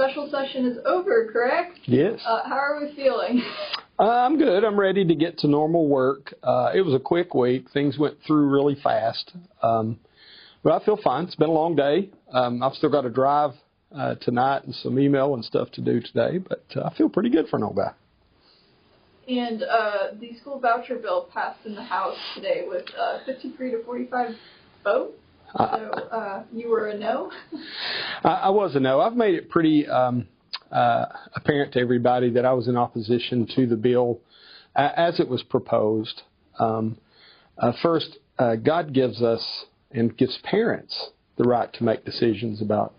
special session is over, correct? Yes. How are we feeling? I'm good. I'm ready to get to normal work. It was a quick week. Things went through really fast. But I feel fine. It's been a long day. I've still got to drive tonight and some email and stuff to do today, but I feel pretty good for an old guy. And the school voucher bill passed in the House today with 53 to 45 votes. So you were a no? I was a no. I've made it pretty apparent to everybody that I was in opposition to the bill as it was proposed. First, God gives us and gives parents the right to make decisions about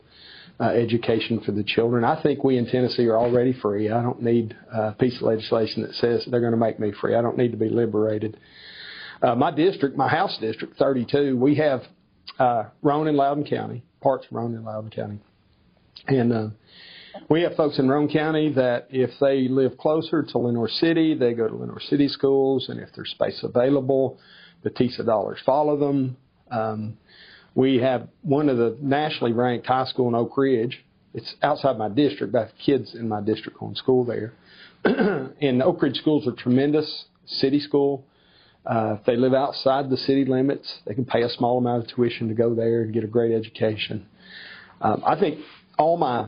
education for the children. I think we in Tennessee are already free. I don't need a piece of legislation that says they're going to make me free. I don't need to be liberated. My district, my House district, 32, we have Roane and Loudoun County, parts of Roane and Loudoun County. And we have folks in Roane County that if they live closer to Lenoir City, they go to Lenoir City schools, and if there's space available, the TISA dollars follow them. We have one of the nationally ranked high school in Oak Ridge. It's outside my district, but I have kids in my district going to school there. And Oak Ridge schools are tremendous, city school. If they live outside the city limits, they can pay a small amount of tuition to go there and get a great education. I think all my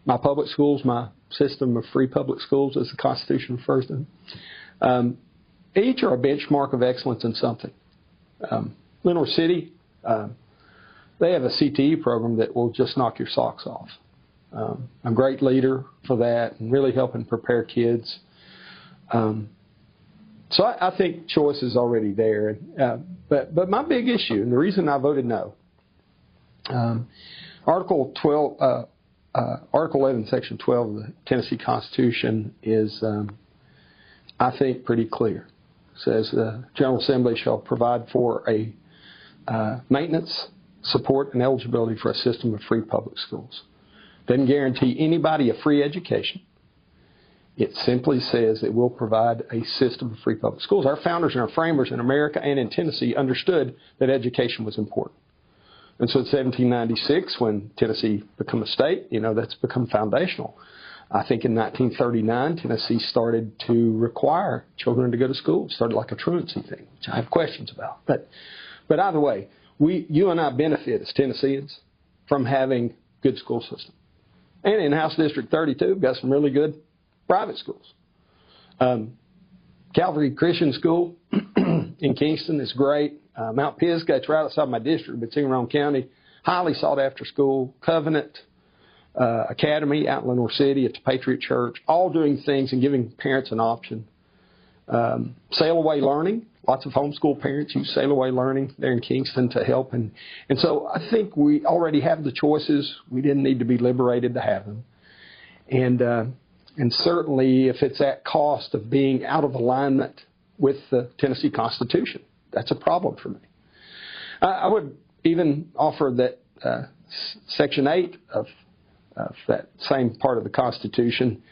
public schools, my system of free public schools, as the Constitution refers to them, each are a benchmark of excellence in something. Lenoir City, they have a CTE program that will just knock your socks off. A great leader for that and really helping prepare kids. So I think choice is already there. But my big issue, and the reason I voted no, Article 11, Section 12 of the Tennessee Constitution is, I think, pretty clear. It says the General Assembly shall provide for a maintenance, support, and eligibility for a system of free public schools. Doesn't guarantee anybody a free education. It simply says it will provide a system of free public schools. Our founders and our framers in America and in Tennessee understood that education was important. And so in 1796, when Tennessee became a state, that's become foundational. I think in 1939, Tennessee started to require children to go to school. It started like a truancy thing, which I have questions about. But either way, you and I benefit as Tennesseans from having good school system. And in House District 32, we've got some really good private schools. Calvary Christian School in Kingston is great. Mount Pisgah, it's right outside my district, but it's in Roane County. Highly sought after school. Covenant Academy out in Lenoir City at the Patriot Church, all doing things and giving parents an option. Sail Away Learning, lots of homeschool parents use Sail Away Learning there in Kingston to help. And so I think we already have the choices. We didn't need to be liberated to have them. And certainly if it's at cost of being out of alignment with the Tennessee Constitution, that's a problem for me. I would even offer that Section 8 of that same part of the Constitution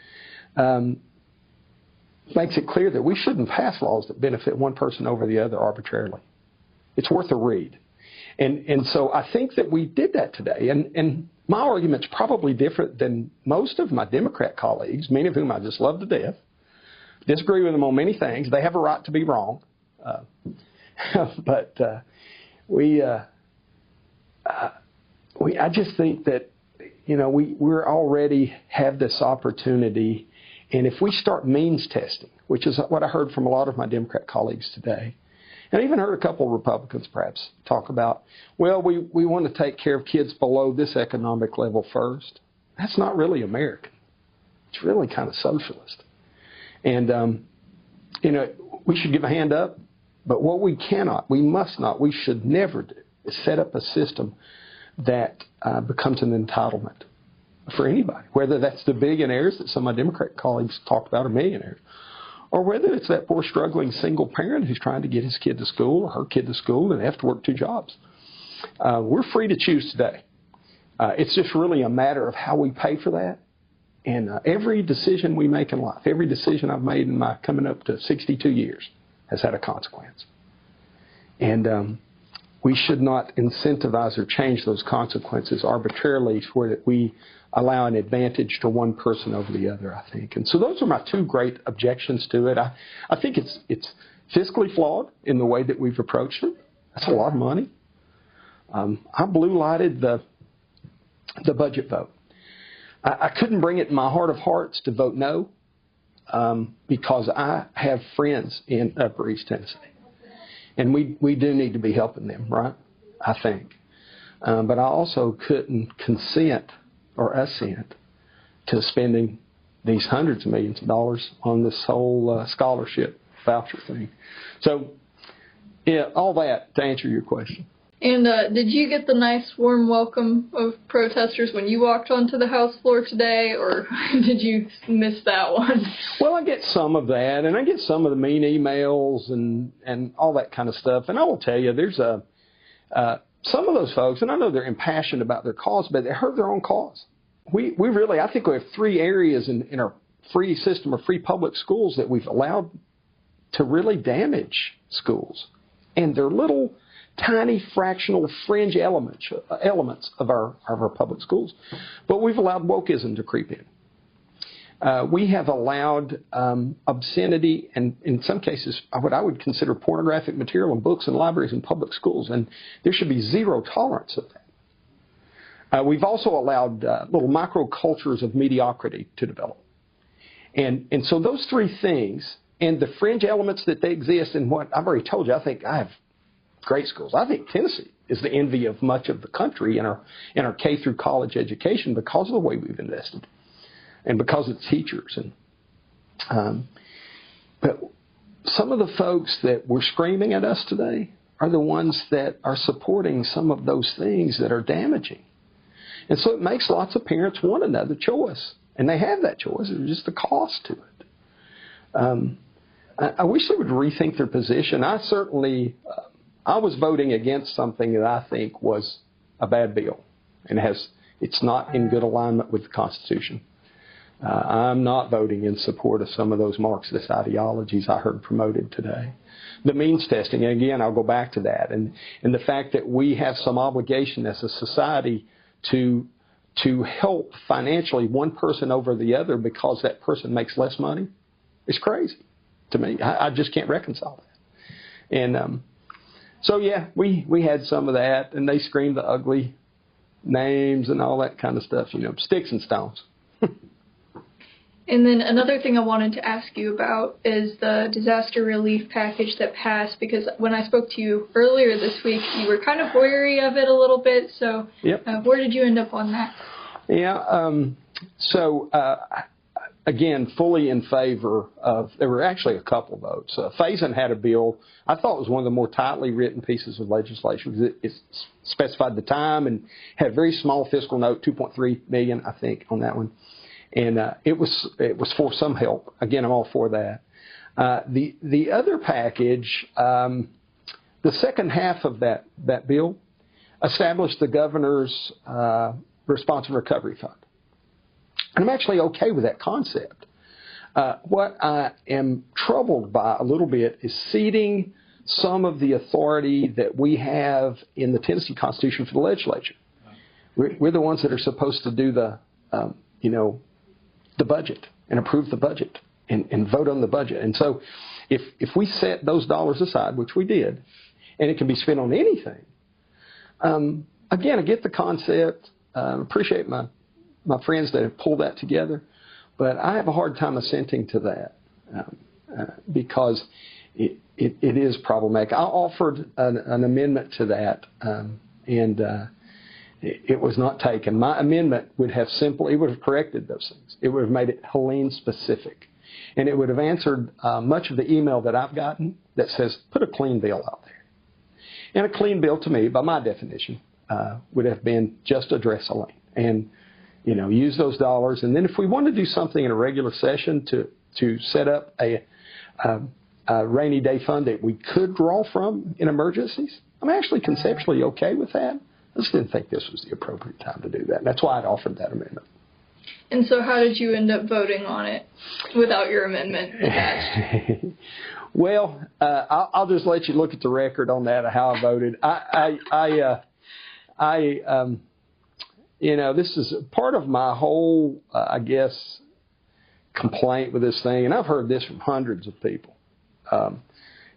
makes it clear that we shouldn't pass laws that benefit one person over the other arbitrarily. It's worth a read. And so I think that we did that today. And my argument's probably different than most of my Democrat colleagues, many of whom I just love to death. Disagree with them on many things. They have a right to be wrong. But I just think that, we're already have this opportunity. And if we start means testing, which is what I heard from a lot of my Democrat colleagues today, and I even heard a couple of Republicans perhaps talk about, well, we want to take care of kids below this economic level first. That's not really American. It's really kind of socialist. And, we should give a hand up. But what we must not, we should never do is set up a system that becomes an entitlement for anybody, whether that's the billionaires that some of my Democrat colleagues talked about, or millionaires, or whether it's that poor struggling single parent who's trying to get his kid to school or her kid to school and they have to work 2 jobs. We're free to choose today. It's just really a matter of how we pay for that. And every decision we make in life, every decision I've made in my coming up to 62 years has had a consequence. And we should not incentivize or change those consequences arbitrarily where that we allow an advantage to one person over the other, I think. And so those are my two great objections to it. I think it's fiscally flawed in the way that we've approached it. That's a lot of money. I blue-lighted the budget vote. I couldn't bring it in my heart of hearts to vote no because I have friends in Upper East Tennessee. And we do need to be helping them, right? I think. But I also couldn't consent or assent to spending these hundreds of millions of dollars on this whole scholarship voucher thing. So, yeah, all that to answer your question. And did you get the nice warm welcome of protesters when you walked onto the House floor today, or did you miss that one? Well, I get some of that, and I get some of the mean emails and all that kind of stuff. And I will tell you, there's some of those folks, and I know they're impassioned about their cause, but they hurt their own cause. We really, I think we have three areas in our free system of free public schools that we've allowed to really damage schools. And they're little tiny fractional fringe elements of our public schools. But we've allowed wokeism to creep in. We have allowed obscenity and, in some cases, what I would consider pornographic material in books and libraries in public schools, and there should be zero tolerance of that. We've also allowed little microcultures of mediocrity to develop. And so those three things, and the fringe elements that they exist in what I've already told you, I think I have great schools. I think Tennessee is the envy of much of the country in our K through college education because of the way we've invested and because of teachers. But some of the folks that were screaming at us today are the ones that are supporting some of those things that are damaging. And so it makes lots of parents want another choice. And they have that choice. There's just a cost to it. I wish they would rethink their position. I certainly... I was voting against something that I think was a bad bill, and it's not in good alignment with the Constitution. I'm not voting in support of some of those Marxist ideologies I heard promoted today. The means testing, and again, I'll go back to that, and the fact that we have some obligation as a society to help financially one person over the other because that person makes less money is crazy to me. I just can't reconcile that. And so, yeah, we had some of that, and they screamed the ugly names and all that kind of stuff, sticks and stones. And then another thing I wanted to ask you about is the disaster relief package that passed, because when I spoke to you earlier this week, you were kind of wary of it a little bit. So yep. Where did you end up on that? Yeah, again, fully in favor of, there were actually a couple of votes. Faison had a bill I thought was one of the more tightly written pieces of legislation. It specified the time and had a very small fiscal note, $2.3 million, I think, on that one. And it was for some help. Again, I'm all for that. The other package, the second half of that bill established the governor's response and recovery fund. And I'm actually okay with that concept. What I am troubled by a little bit is ceding some of the authority that we have in the Tennessee Constitution for the legislature. We're the ones that are supposed to do the budget and approve the budget and vote on the budget. And so if we set those dollars aside, which we did, and it can be spent on anything, again, I get the concept, appreciate my friends that have pulled that together, but I have a hard time assenting to that because it is problematic. I offered an amendment to that, and it was not taken. My amendment would have corrected those things. It would have made it Helene specific, and it would have answered much of the email that I've gotten that says, put a clean bill out there. And a clean bill, to me, by my definition, would have been just address Helene and use those dollars. And then if we want to do something in a regular session to set up a rainy day fund that we could draw from in emergencies, I'm actually conceptually okay with that. I just didn't think this was the appropriate time to do that. And that's why I'd offered that amendment. And so how did you end up voting on it without your amendment attached? Well, I'll just let you look at the record on that of how I voted. This is part of my whole, complaint with this thing, and I've heard this from hundreds of people. I've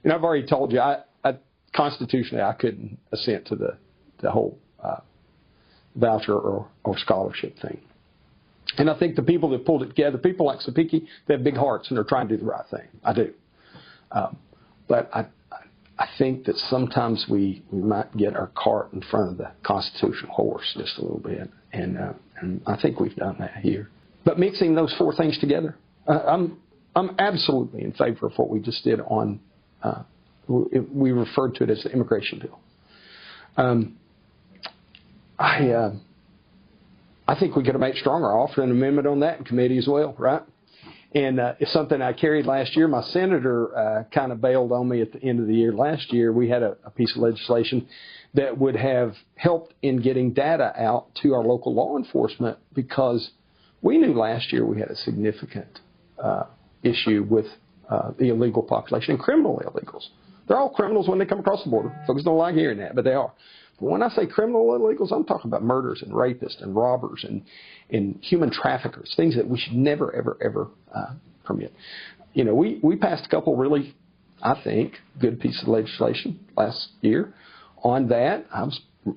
already told you, constitutionally, I couldn't assent to the whole voucher or scholarship thing. And I think the people that pulled it together, people like Sapiki, they have big hearts and they're trying to do the right thing. I do. But I think that sometimes we might get our cart in front of the constitutional horse just a little bit. And I think we've done that here. But mixing those four things together, I'm absolutely in favor of what we just did on, we referred to it as the immigration bill. I think we could have made stronger. I offered an amendment on that in committee as well, right? And it's something I carried last year. My senator kind of bailed on me at the end of the year. Last year, we had a piece of legislation that would have helped in getting data out to our local law enforcement, because we knew last year we had a significant issue with the illegal population and criminal illegals. They're all criminals when they come across the border. Folks don't like hearing that, but they are. But when I say criminal illegals, I'm talking about murderers and rapists and robbers and human traffickers, things that we should never, ever, ever permit. We passed a couple really, I think, good pieces of legislation last year on that.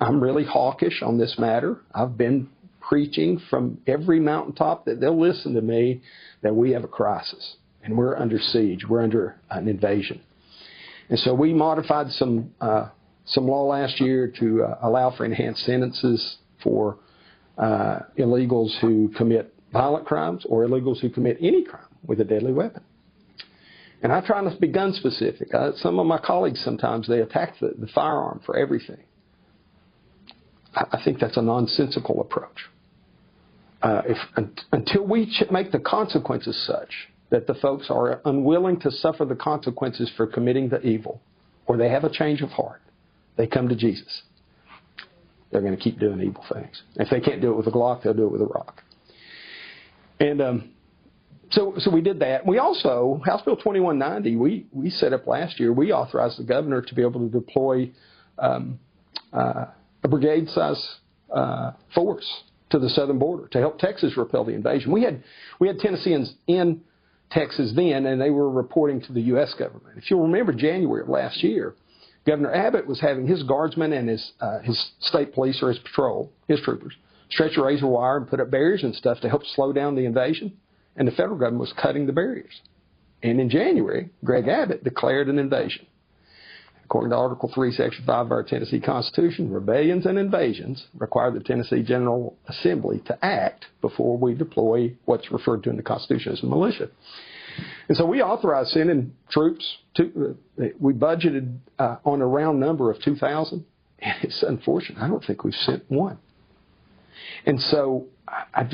I'm really hawkish on this matter. I've been preaching from every mountaintop that they'll listen to me that we have a crisis and we're under siege. We're under an invasion. And so we modified some law last year to allow for enhanced sentences for illegals who commit violent crimes or illegals who commit any crime with a deadly weapon. And I try not to be gun specific. Some of my colleagues sometimes, they attack the firearm for everything. I think that's a nonsensical approach. Until we make the consequences such that the folks are unwilling to suffer the consequences for committing the evil, or they have a change of heart, they come to Jesus, they're going to keep doing evil things. If they can't do it with a Glock, they'll do it with a rock. And so we did that. We also, House Bill 2190, we set up last year, we authorized the governor to be able to deploy a brigade-size force to the southern border to help Texas repel the invasion. We had Tennesseans in Texas then, and they were reporting to the U.S. government. If you'll remember, January of last year, Governor Abbott was having his guardsmen and his state police or his patrol, his troopers, stretch a razor wire and put up barriers and stuff to help slow down the invasion, and the federal government was cutting the barriers. And in January, Greg Abbott declared an invasion. According to Article 3, Section 5 of our Tennessee Constitution, rebellions and invasions require the Tennessee General Assembly to act before we deploy what's referred to in the Constitution as a militia. And so we authorized sending troops. We budgeted on a round number of 2,000, and it's unfortunate. I don't think we've sent one. And so I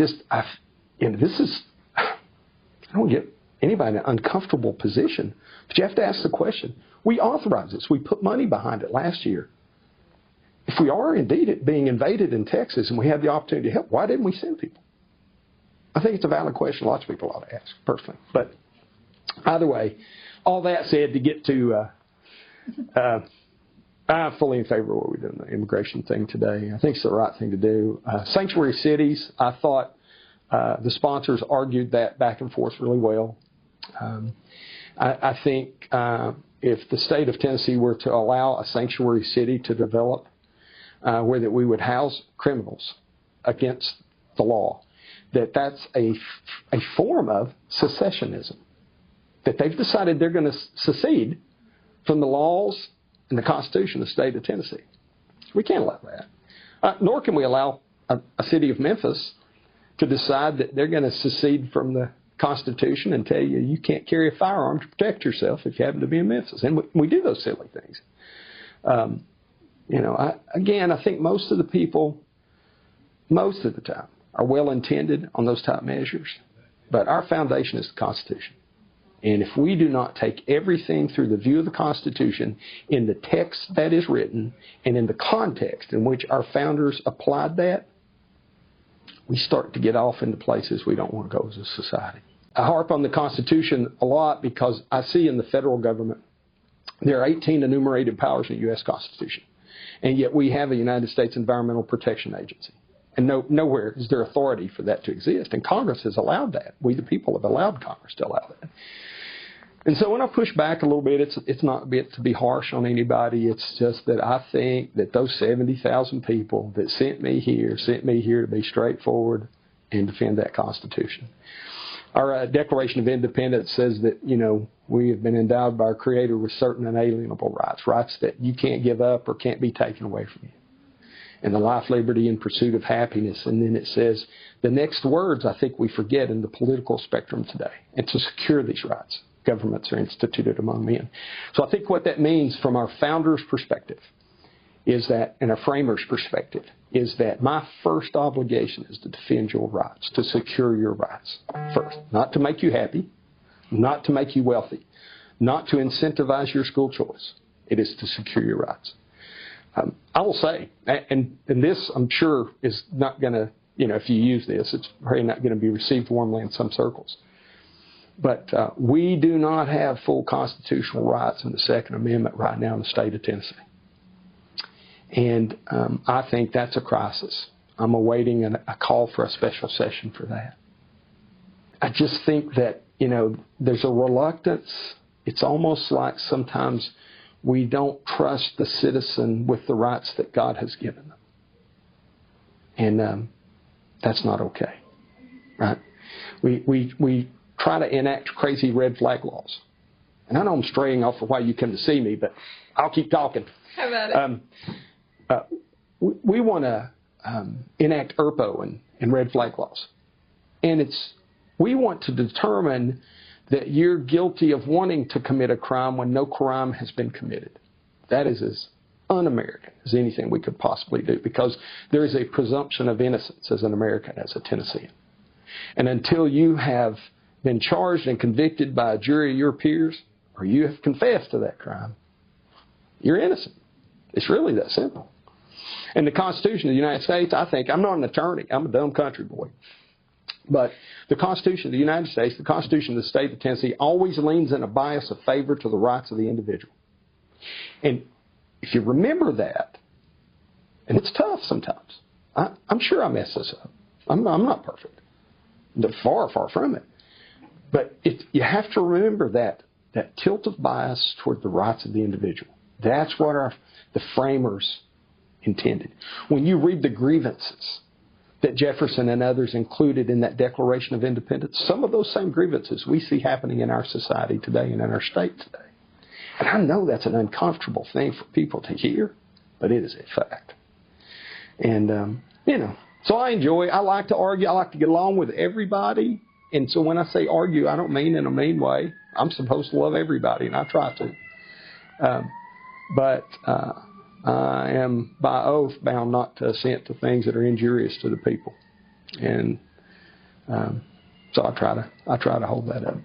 don't get anybody in an uncomfortable position, but you have to ask the question. We authorized this. We put money behind it last year. If we are indeed being invaded in Texas and we have the opportunity to help, why didn't we send people? I think it's a valid question lots of people ought to ask, personally. But either way, all that said, to get to, I'm fully in favor of what we're doing, the immigration thing today. I think it's the right thing to do. Sanctuary cities, I thought the sponsors argued that back and forth really well. I think if the state of Tennessee were to allow a sanctuary city to develop where that we would house criminals against the law, that's a form of secessionism, that they've decided they're going to secede from the laws and the Constitution of the state of Tennessee. We can't allow that. Nor can we allow a city of Memphis to decide that they're going to secede from the Constitution and tell you you can't carry a firearm to protect yourself if you happen to be in Memphis. And we do those silly things. I think most of the people, most of the time, are well-intended on those type measures. But our foundation is the Constitution. And if we do not take everything through the view of the Constitution in the text that is written and in the context in which our founders applied that, we start to get off into places we don't want to go as a society. I harp on the Constitution a lot because I see in the federal government there are 18 enumerated powers in the U.S. Constitution, and yet we have a United States Environmental Protection Agency. And nowhere is there authority for that to exist. And Congress has allowed that. We, the people, have allowed Congress to allow that. And so when I push back a little bit, it's not meant to be harsh on anybody. It's just that I think that those 70,000 people that sent me here to be straightforward and defend that Constitution. Our Declaration of Independence says that, we have been endowed by our Creator with certain inalienable rights that you can't give up or can't be taken away from you. And the life, liberty, and pursuit of happiness. And then it says the next words I think we forget in the political spectrum today. And to secure these rights, governments are instituted among men. So I think what that means from our founders' perspective is that, and our framers' perspective, is that my first obligation is to defend your rights, to secure your rights first. Not to make you happy, not to make you wealthy, not to incentivize your school choice. It is to secure your rights. I will say, and this I'm sure is not going to, if you use this, it's probably not going to be received warmly in some circles. But we do not have full constitutional rights in the Second Amendment right now in the state of Tennessee. And I think that's a crisis. I'm awaiting a call for a special session for that. I just think that, there's a reluctance. It's almost like sometimes we don't trust the citizen with the rights that God has given them. And that's not okay, right? We try to enact crazy red flag laws. And I know I'm straying off of why you come to see me, but I'll keep talking. How about it? We want to enact ERPO and red flag laws. And we want to determine that you're guilty of wanting to commit a crime when no crime has been committed. That is as un-American as anything we could possibly do, because there is a presumption of innocence as an American, as a Tennessean. And until you have been charged and convicted by a jury of your peers, or you have confessed to that crime, you're innocent. It's really that simple. And the Constitution of the United States, I think, I'm not an attorney, I'm a dumb country boy. But the Constitution of the United States, the Constitution of the state of Tennessee, always leans in a bias of favor to the rights of the individual. And if you remember that, and it's tough sometimes. I'm sure I mess this up. I'm not perfect. Far, far from it. But you have to remember that tilt of bias toward the rights of the individual. That's what the framers intended. When you read the grievances that Jefferson and others included in that Declaration of Independence, some of those same grievances we see happening in our society today and in our state today. And I know that's an uncomfortable thing for people to hear, but it is a fact. And, so I like to argue, I like to get along with everybody. And so when I say argue, I don't mean in a mean way. I'm supposed to love everybody, and I try to. But I am by oath bound not to assent to things that are injurious to the people. And so I try to hold that up.